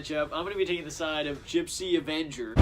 matchup. I'm going to be taking the side of Gipsy Avenger.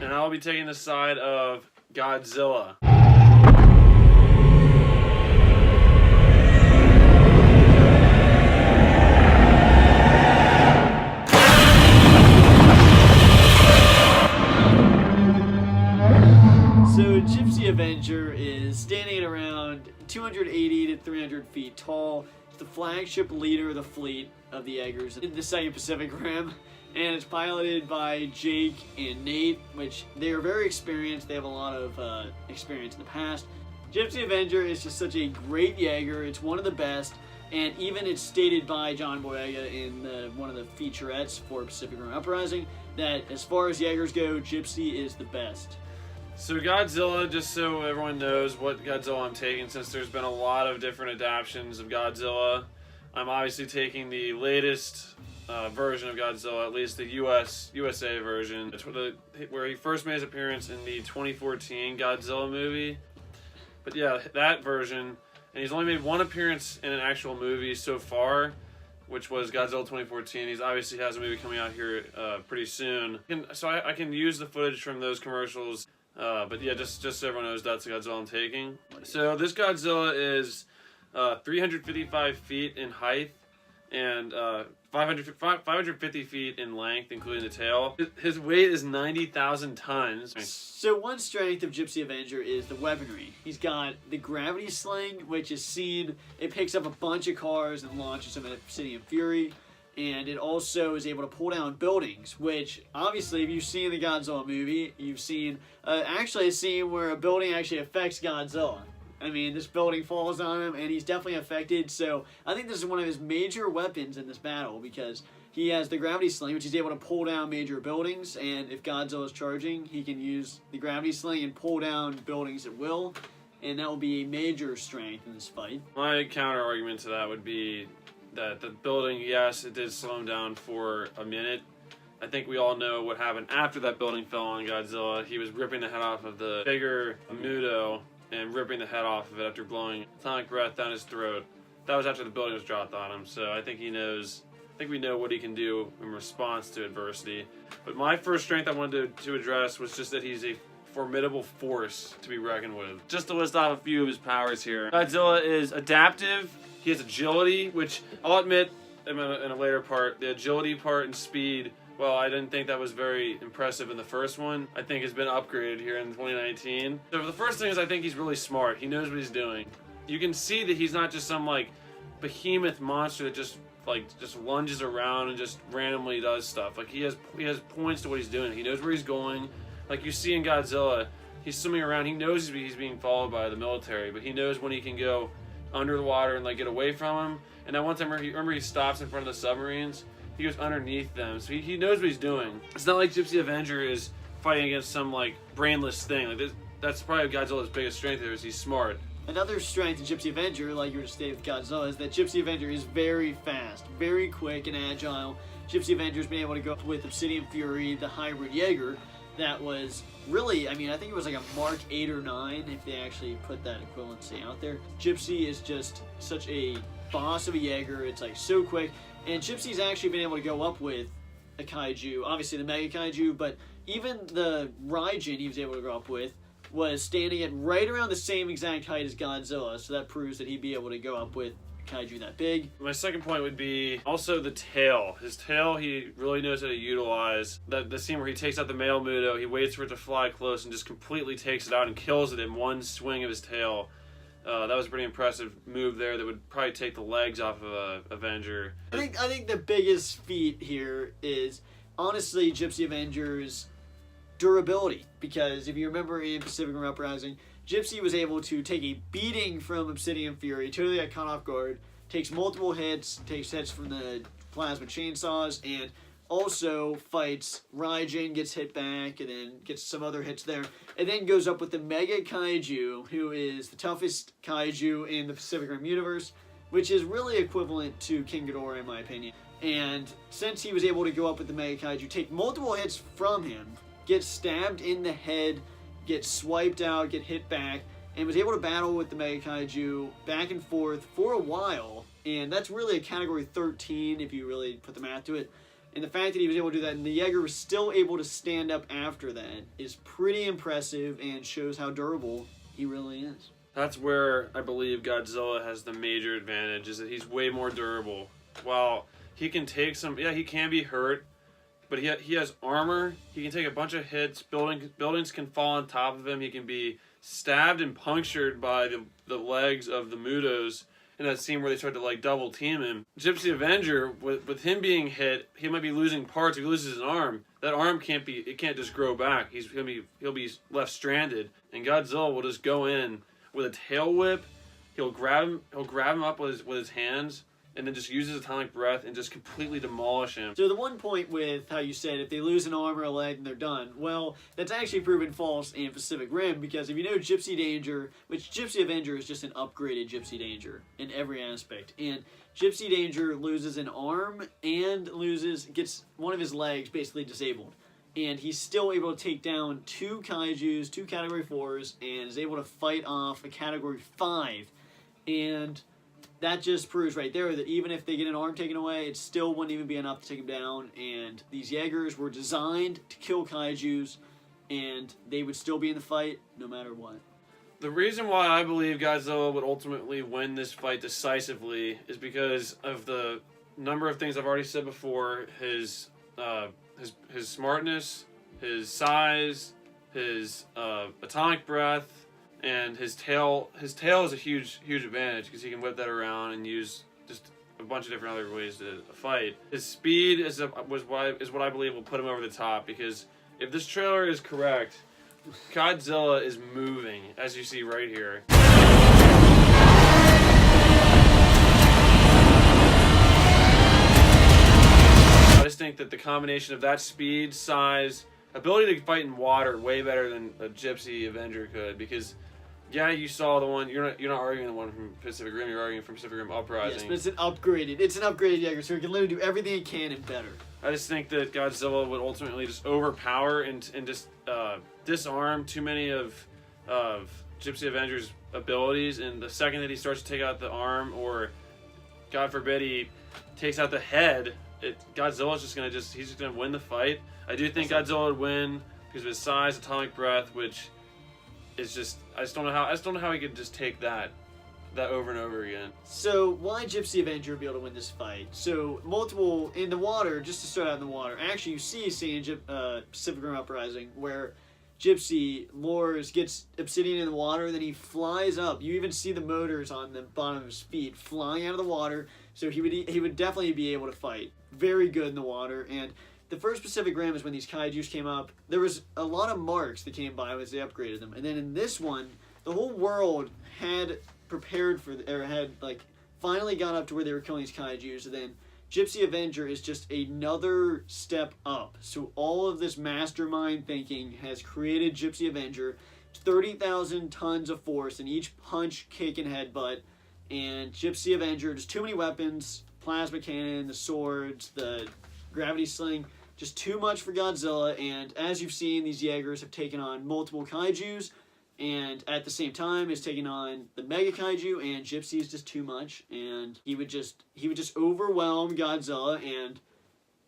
And I'll be taking the side of Godzilla. So Gipsy Avenger is standing at around 280 to 300 feet tall. It's the flagship leader of the fleet of the Jaegers in the Second Pacific Rim, and it's piloted by Jake and Nate, which they are very experienced. They have a lot of experience in the past. Gipsy Avenger is just such a great Jaeger. It's one of the best, and even it's stated by John Boyega in one of the featurettes for Pacific Rim Uprising that as far as Jaegers go, Gipsy is the best. So Godzilla, just so everyone knows what Godzilla I'm taking, since there's been a lot of different adaptations of Godzilla, I'm obviously taking the latest version of Godzilla, at least the USA version. It's where he first made his appearance in the 2014 Godzilla movie. But yeah, that version, and he's only made one appearance in an actual movie so far, which was Godzilla 2014. He's obviously has a movie coming out here pretty soon. So I can use the footage from those commercials. But yeah, just so everyone knows, that's the Godzilla I'm taking. So this Godzilla is 355 feet in height and 550 feet in length, including the tail. His weight is 90,000 tons. So one strength of Gipsy Avenger is the weaponry. He's got the gravity sling, which is seen, it picks up a bunch of cars and launches them at Obsidian Fury. And it also is able to pull down buildings, which obviously if you've seen the Godzilla movie, you've seen actually a scene where a building actually affects Godzilla. I mean, this building falls on him and he's definitely affected, so I think this is one of his major weapons in this battle because he has the gravity sling, which he's able to pull down major buildings, and if Godzilla is charging, he can use the gravity sling and pull down buildings at will, and that will be a major strength in this fight. My counter argument to that would be that the building, yes, it did slow him down for a minute. I think we all know what happened after that building fell on Godzilla. He was ripping the head off of the bigger Muto and ripping the head off of it after blowing atomic breath down his throat. That was after the building was dropped on him, so I think he knows. I think we know what he can do in response to adversity. But my first strength I wanted to address was just that he's a formidable force to be reckoned with. Just to list off a few of his powers here. Godzilla is adaptive. He has agility, which I'll admit in a later part, the agility part and speed, well, I didn't think that was very impressive in the first one. I think it's been upgraded here in 2019. So the first thing is I think he's really smart. He knows what he's doing. You can see that he's not just some like behemoth monster that just lunges around and just randomly does stuff. Like he has points to what he's doing. He knows where he's going. Like you see in Godzilla, he's swimming around. He knows he's being followed by the military, but he knows when he can go under the water and like get away from him. And that one time, remember he stops in front of the submarines? He goes underneath them, so he knows what he's doing. It's not like Gipsy Avenger is fighting against some like brainless thing. Like that's probably Godzilla's biggest strength here, is he's smart. Another strength in Gipsy Avenger, like you were just stating with Godzilla, is that Gipsy Avenger is very fast, very quick and agile. Gipsy Avenger's been able to go with Obsidian Fury, the hybrid Jaeger, that was really, I mean, I think it was like a Mark 8 or 9 if they actually put that equivalency out there. Gipsy is just such a boss of a Jaeger. It's like so quick, and Gipsy's actually been able to go up with a kaiju, obviously the Mega Kaiju, but even the Raijin he was able to go up with was standing at right around the same exact height as Godzilla, so that proves that he'd be able to go up with kaiju that big. My second point would be also the tail. His tail, he really knows how to utilize. The scene where he takes out the male Muto, he waits for it to fly close and just completely takes it out and kills it in one swing of his tail. That was a pretty impressive move there that would probably take the legs off of Avenger. I think the biggest feat here is honestly Gipsy Avenger's durability, because if you remember in Pacific Rim Uprising, Gipsy was able to take a beating from Obsidian Fury, totally got caught off guard, takes multiple hits, takes hits from the plasma chainsaws, and also fights Raijin, gets hit back, and then gets some other hits there, and then goes up with the Mega Kaiju, who is the toughest Kaiju in the Pacific Rim universe, which is really equivalent to King Ghidorah in my opinion. And since he was able to go up with the Mega Kaiju, take multiple hits from him, get stabbed in the head, get swiped out, get hit back, and was able to battle with the Mega Kaiju back and forth for a while. And that's really a category 13 if you really put the math to it. And the fact that he was able to do that and the Jaeger was still able to stand up after that is pretty impressive and shows how durable he really is. That's where I believe Godzilla has the major advantage, is that he's way more durable. While he can take some, he can be hurt, but he has armor. He can take a bunch of hits. Buildings can fall on top of him. He can be stabbed and punctured by the legs of the Mutos in that scene where they start to like double team him. Gipsy Avenger, with him being hit, he might be losing parts. If he loses an arm, that arm can't just grow back. He'll be left stranded, and Godzilla will just go in with a tail whip. He'll grab him up with his hands, and then just use his atomic breath and just completely demolish him. So the one point with how you said if they lose an arm or a leg and they're done, well, that's actually proven false in Pacific Rim, because if you know Gipsy Danger, which Gipsy Avenger is just an upgraded Gipsy Danger in every aspect, and Gipsy Danger loses an arm and gets one of his legs basically disabled. And he's still able to take down 2 Kaijus, 2 Category 4s, and is able to fight off a Category 5. And that just proves right there that even if they get an arm taken away, it still wouldn't even be enough to take him down. And these Jaegers were designed to kill Kaijus, and they would still be in the fight no matter what. The reason why I believe Godzilla would ultimately win this fight decisively is because of the number of things I've already said before. His smartness, his size, his atomic breath, and his tail. His tail is a huge advantage because he can whip that around and use just a bunch of different other ways to fight. His speed is what I believe will put him over the top, because if this trailer is correct, Godzilla is moving, as you see right here. I just think that the combination of that speed, size, ability to fight in water way better than a Gipsy Avenger could, because yeah, you saw the one. You're not arguing the one from Pacific Rim. You're arguing from Pacific Rim Uprising. Yes, but it's an upgraded Jaeger, so he can literally do everything he can and better. I just think that Godzilla would ultimately just overpower and just disarm too many of Gipsy Avenger's abilities. And the second that he starts to take out the arm, or God forbid he takes out the head, Godzilla's he's just gonna win the fight. I do think Godzilla would win because of his size, atomic breath, which is just I just don't know how he could just take that over and over again. So why Gipsy Avenger would be able to win this fight? So multiple in the water, just to start out in the water. Actually, you see a scene in Pacific Rim Uprising where Gipsy gets Obsidian in the water, and then he flies up. You even see the motors on the bottom of his feet flying out of the water. So he would definitely be able to fight. Very good in the water. And the first Pacific Rim is when these Kaijus came up. There was a lot of marks that came by as they upgraded them. And then in this one, the whole world had prepared for, or had finally got up to where they were killing these Kaijus. And then Gipsy Avenger is just another step up. So all of this mastermind thinking has created Gipsy Avenger. 30,000 tons of force in each punch, kick, and headbutt. And Gipsy Avenger, just too many weapons, plasma cannon, the swords, the gravity sling, just too much for Godzilla. And as you've seen, these Jaegers have taken on multiple Kaijus, and at the same time is taking on the Mega Kaiju, and Gipsy is just too much, and he would just overwhelm Godzilla, and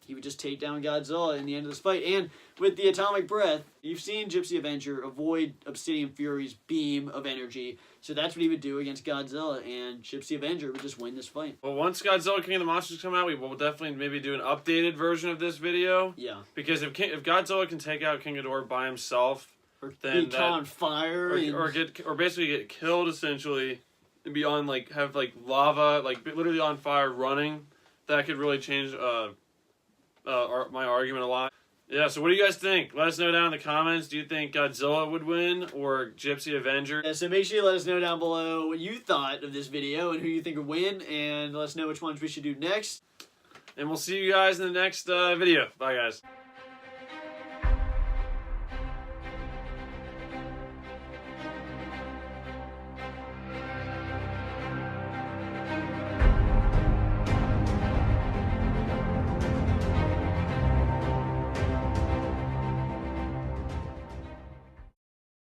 he would just take down Godzilla in the end of this fight. And with the atomic breath, you've seen Gipsy Avenger avoid Obsidian Fury's beam of energy, so that's what he would do against Godzilla, and Gipsy Avenger would just win this fight. Well, once Godzilla King of the Monsters come out, we will definitely maybe do an updated version of this video. Yeah. Because if Godzilla can take out King Ghidorah by himself, or then be caught on fire, or basically get killed essentially, and be on have lava, literally on fire, running, that could really change my argument a lot. Yeah, so what do you guys think? Let us know down in the comments. Do you think Godzilla would win or Gipsy Avenger? Yeah, so make sure you let us know down below what you thought of this video and who you think would win, and let us know which ones we should do next. And we'll see you guys in the next video. Bye, guys.